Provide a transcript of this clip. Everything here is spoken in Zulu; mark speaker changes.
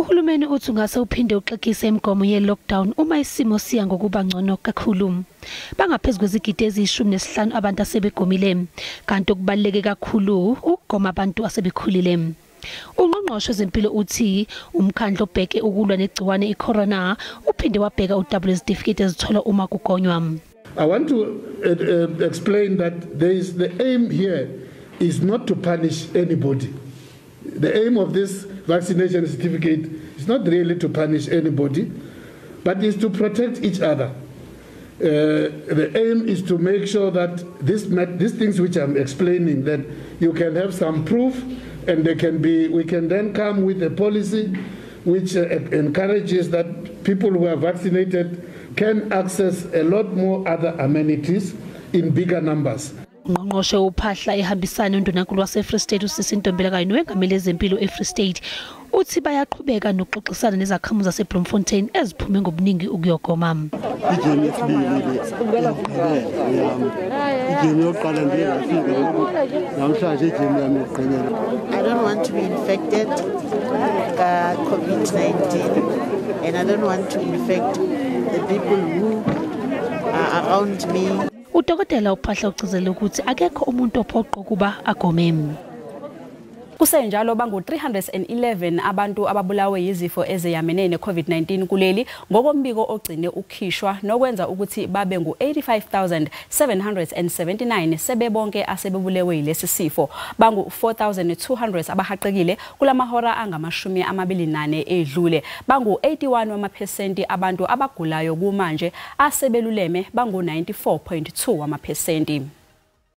Speaker 1: Uhulumeni uthi ungase uphinde uxekise imigomo ye-lockdown uma isimo siya ngokuba ngcono kakhulu. Bangaphezu kwezigidi eziyishumi nesihlanu abantu asebegomile, kanti okubaluleke kakhulu ukugoma abantu asebekhulile. Ungqongqoshe wezempilo uthi umkhandlu obheke ukulwa negciwane icorona uphinde wabheka udouble certificate ezithola uma kugonywa.
Speaker 2: I want to explain that the aim here is not to punish anybody. The aim of this vaccination certificate is not really to punish anybody, but is to protect each other. The aim is to make sure that these things which I'm explaining, that you can have some proof, and we can then come with a policy which encourages that people who are vaccinated can access a lot more other amenities in bigger numbers.
Speaker 1: Ungqongqoshe uPhaahla ehambisana noNdunankulu waseFree State uSisintombela kanye nowengameli ezempilo eFree State uthi bayaqhubeka nokuxoxisana nezakhamuzi zaseBloemfontein eziphume ngobuningi ukuyogoma.
Speaker 3: I don't want to be infected with COVID-19, and I don't want to infect the people who are around me.
Speaker 1: uDokotela uPhaahla ucizele ukuthi akekho umuntu ophoqa kuba agome.
Speaker 4: Kusenjalo bangu 311 abantu ababulawe yizifo ezeyamene neCovid-19 kuleli ngokombiko ogcine ukhishwa nokwenza ukuthi babe ngu 85,779 sebebonke asebebulewe yilesi sifo. Bangu 4,200 abahaqekile kulamahora angamashumi 24 edlule. Bangu 81% abantu abagulayo kumanje asebeluleme bangu 94.2%.